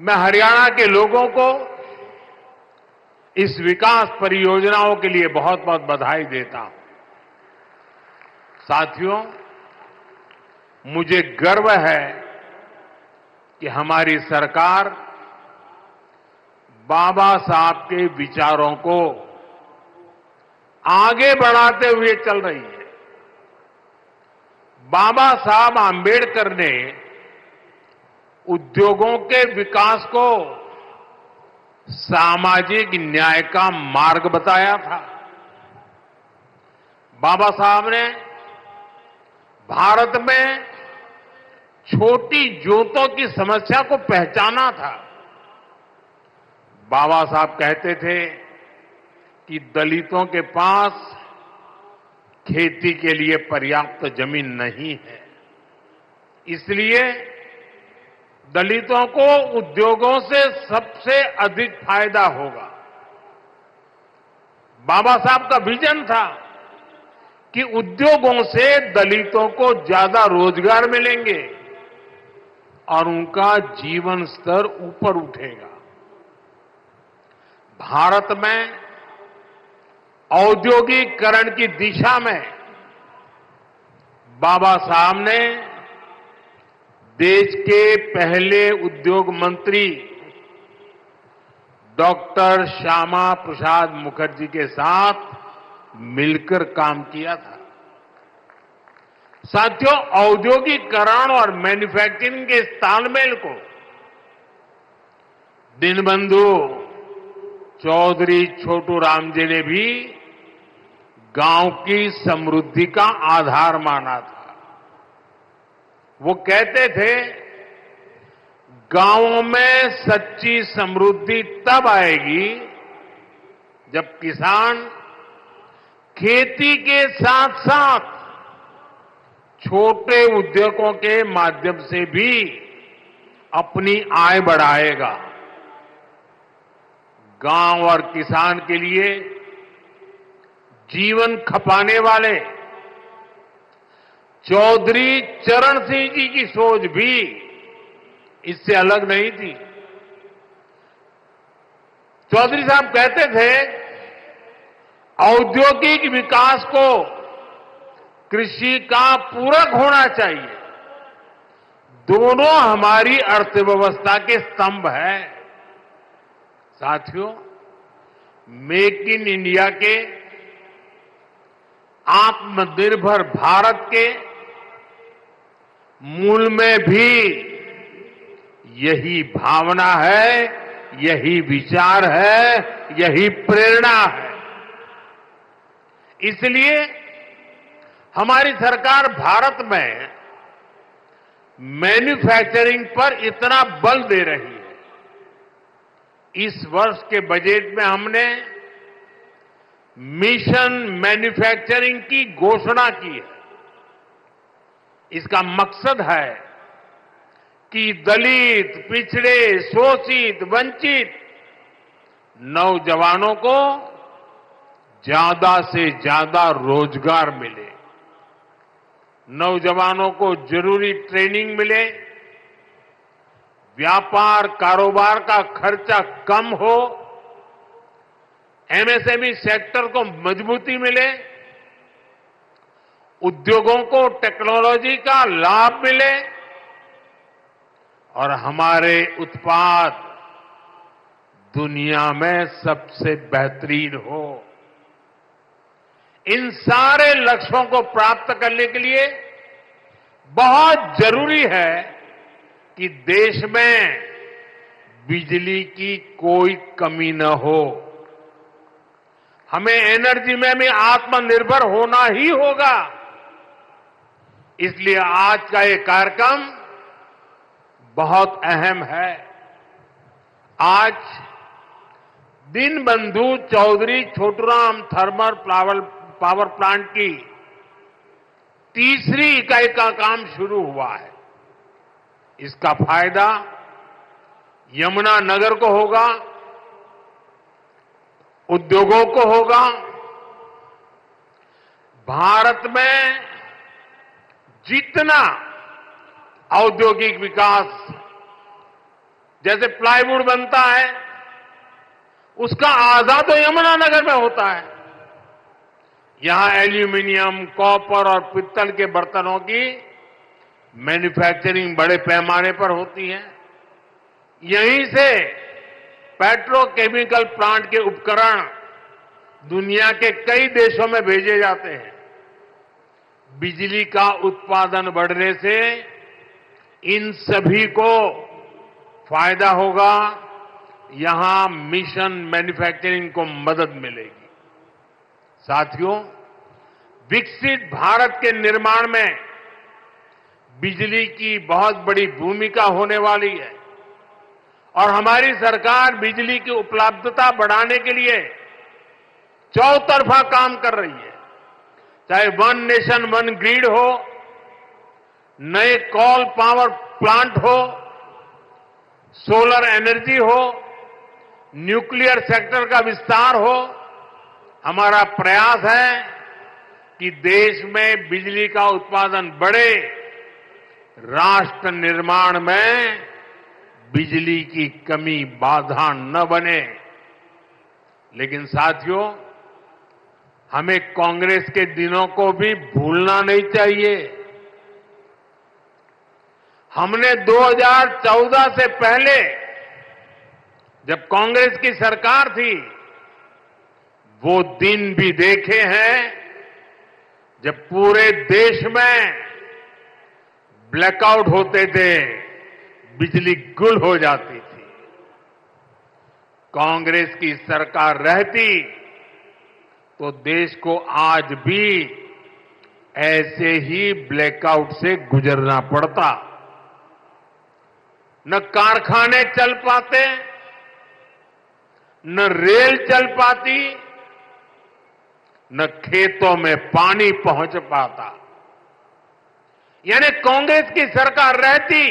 मैं हरियाणा के लोगों को इस विकास परियोजनाओं के लिए बहुत बहुत बधाई देता हूं। साथियों, मुझे गर्व है कि हमारी सरकार बाबा साहब के विचारों को आगे बढ़ाते हुए चल रही है। बाबा साहब आंबेडकर ने उद्योगों के विकास को सामाजिक न्याय का मार्ग बताया था। बाबा साहब ने भारत में छोटी जोतों की समस्या को पहचाना था। बाबा साहब कहते थे कि दलितों के पास खेती के लिए पर्याप्त जमीन नहीं है, इसलिए दलितों को उद्योगों से सबसे अधिक फायदा होगा। बाबा साहब का विजन था कि उद्योगों से दलितों को ज्यादा रोजगार मिलेंगे और उनका जीवन स्तर ऊपर उठेगा। भारत में औद्योगिकरण की दिशा में बाबा साहब ने देश के पहले उद्योग मंत्री डॉक्टर श्यामा प्रसाद मुखर्जी के साथ मिलकर काम किया था। साथियों, औद्योगिकरण और मैन्युफैक्चरिंग के इस तालमेल को दीनबंधु चौधरी छोटू राम जी ने भी गांव की समृद्धि का आधार माना था। वो कहते थे, गांवों में सच्ची समृद्धि तब आएगी जब किसान खेती के साथ साथ छोटे उद्योगों के माध्यम से भी अपनी आय बढ़ाएगा। गांव और किसान के लिए जीवन खपाने वाले चौधरी चरण सिंह जी की सोच भी इससे अलग नहीं थी। चौधरी साहब कहते थे, औद्योगिक विकास को कृषि का पूरक होना चाहिए। दोनों हमारी अर्थव्यवस्था के स्तंभ हैं। साथियों, मेक इन इंडिया के, आत्मनिर्भर भारत के मूल में भी यही भावना है, यही विचार है, यही प्रेरणा है। इसलिए हमारी सरकार भारत में मैन्युफैक्चरिंग पर इतना बल दे रही है। इस वर्ष के बजट में हमने मिशन मैन्युफैक्चरिंग की घोषणा की है। इसका मकसद है कि दलित, पिछड़े, शोषित, वंचित नौजवानों को ज्यादा से ज्यादा रोजगार मिले, नौजवानों को जरूरी ट्रेनिंग मिले, व्यापार कारोबार का खर्चा कम हो, एमएसएमई सेक्टर को मजबूती मिले, उद्योगों को टेक्नोलॉजी का लाभ मिले और हमारे उत्पाद दुनिया में सबसे बेहतरीन हो। इन सारे लक्ष्यों को प्राप्त करने के लिए बहुत जरूरी है कि देश में बिजली की कोई कमी न हो। हमें एनर्जी में भी आत्मनिर्भर होना ही होगा। इसलिए आज का ये कार्यक्रम बहुत अहम है। आज Deenbandhu Chaudhary Chhotu Ram thermal power plant की तीसरी इकाई का काम शुरू हुआ है। इसका फायदा यमुनानगर को होगा, उद्योगों को होगा। भारत में जितना औद्योगिक विकास जैसे प्लाईवुड बनता है, उसका आजाद यमुनानगर में होता है। यहां एल्यूमिनियम, कॉपर और पित्तल के बर्तनों की मैन्युफैक्चरिंग बड़े पैमाने पर होती है। यहीं से पेट्रोकेमिकल प्लांट के उपकरण दुनिया के कई देशों में भेजे जाते हैं। बिजली का उत्पादन बढ़ने से इन सभी को फायदा होगा। यहां मिशन मैन्युफैक्चरिंग को मदद मिलेगी। साथियों, विकसित भारत के निर्माण में बिजली की बहुत बड़ी भूमिका होने वाली है और हमारी सरकार बिजली की उपलब्धता बढ़ाने के लिए चौतरफा काम कर रही है। चाहे वन नेशन वन ग्रिड हो, नए कोल पावर प्लांट हो, सोलर एनर्जी हो, न्यूक्लियर सेक्टर का विस्तार हो, हमारा प्रयास है कि देश में बिजली का उत्पादन बढ़े, राष्ट्र निर्माण में बिजली की कमी बाधा न बने। लेकिन साथियों, हमें कांग्रेस के दिनों को भी भूलना नहीं चाहिए। हमने 2014 से पहले, जब कांग्रेस की सरकार थी, वो दिन भी देखे हैं जब पूरे देश में ब्लैकआउट होते थे, बिजली गुल हो जाती थी। कांग्रेस की सरकार रहती तो देश को आज भी ऐसे ही ब्लैकआउट से गुजरना पड़ता। न कारखाने चल पाते, न रेल चल पाती, न खेतों में पानी पहुंच पाता। यानी कांग्रेस की सरकार रहती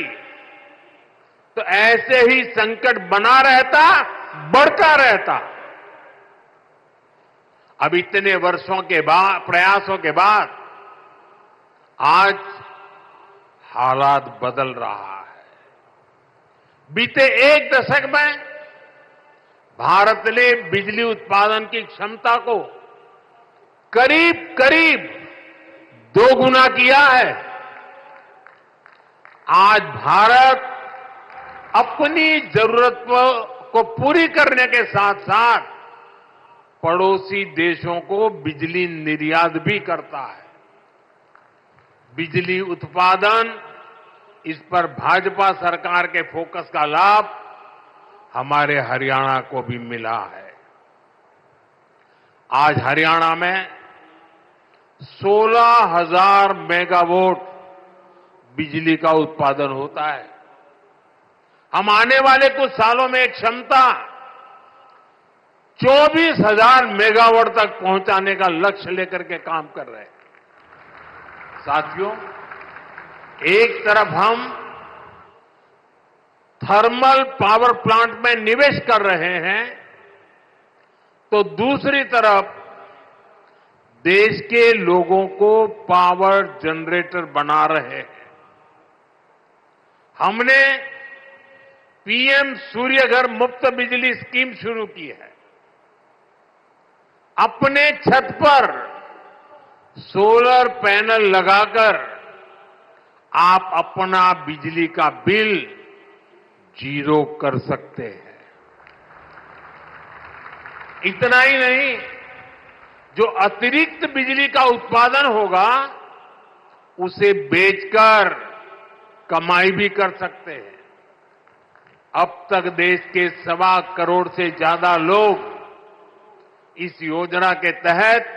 तो ऐसे ही संकट बना रहता, बढ़ता रहता। अब इतने वर्षों के बाद, प्रयासों के बाद आज हालात बदल रहा है। बीते एक दशक में भारत ने बिजली उत्पादन की क्षमता को करीब करीब 2 गुना किया है। आज भारत अपनी जरूरत को पूरी करने के साथ साथ पड़ोसी देशों को बिजली निर्यात भी करता है। बिजली उत्पादन, इस पर भाजपा सरकार के फोकस का लाभ हमारे हरियाणा को भी मिला है। आज हरियाणा में 16,000 मेगावाट बिजली का उत्पादन होता है। हम आने वाले कुछ सालों में एक क्षमता 24,000 मेगावाट तक पहुंचाने का लक्ष्य लेकर के काम कर रहे हैं। साथियों, एक तरफ हम थर्मल पावर प्लांट में निवेश कर रहे हैं, तो दूसरी तरफ देश के लोगों को पावर जनरेटर बना रहे हैं। हमने पीएम सूर्यघर मुफ्त बिजली स्कीम शुरू की है। अपने छत पर सोलर पैनल लगाकर आप अपना बिजली का बिल 0 कर सकते हैं। इतना ही नहीं, जो अतिरिक्त बिजली का उत्पादन होगा उसे बेचकर कमाई भी कर सकते हैं। अब तक देश के 1.25 करोड़ से ज्यादा लोग इस योजना के तहत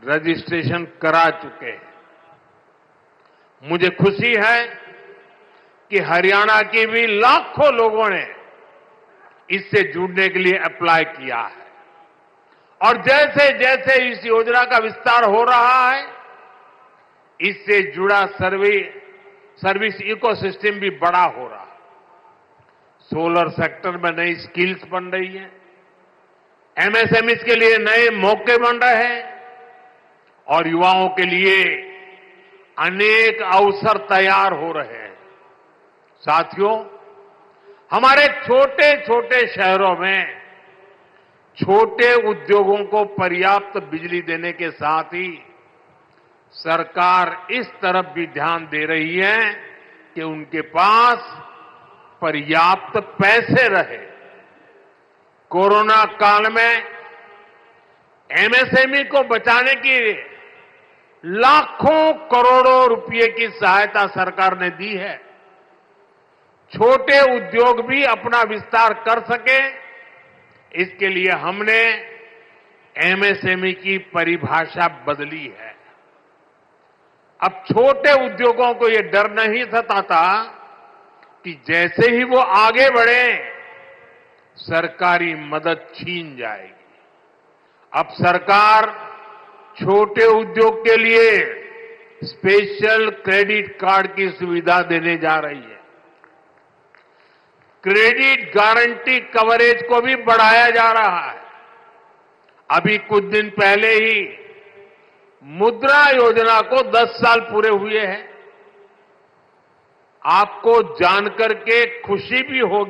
रजिस्ट्रेशन करा चुके हैं। मुझे खुशी है कि हरियाणा के भी लाखों लोगों ने इससे जुड़ने के लिए अप्लाई किया है और जैसे जैसे इस योजना का विस्तार हो रहा है, इससे जुड़ा सर्विस इकोसिस्टम भी बड़ा हो रहा है। सोलर सेक्टर में नई स्किल्स बन रही है, एमएसएमईज के लिए नए मौके बन रहे हैं और युवाओं के लिए अनेक अवसर तैयार हो रहे हैं। साथियों, हमारे छोटे छोटे शहरों में छोटे उद्योगों को पर्याप्त बिजली देने के साथ ही सरकार इस तरफ भी ध्यान दे रही है कि उनके पास पर्याप्त पैसे रहे। कोरोना काल में एमएसएमई को बचाने की लाखों करोड़ों रुपए की सहायता सरकार ने दी है। छोटे उद्योग भी अपना विस्तार कर सके, इसके लिए हमने एमएसएमई की परिभाषा बदली है। अब छोटे उद्योगों को यह डर नहीं सताता कि जैसे ही वो आगे बढ़े सरकारी मदद छीन जाएगी। अब सरकार छोटे उद्योग के लिए स्पेशल क्रेडिट कार्ड की सुविधा देने जा रही है। क्रेडिट गारंटी कवरेज को भी बढ़ाया जा रहा है। अभी कुछ दिन पहले ही मुद्रा योजना को 10 साल पूरे हुए हैं। आपको जानकर के खुशी भी होगी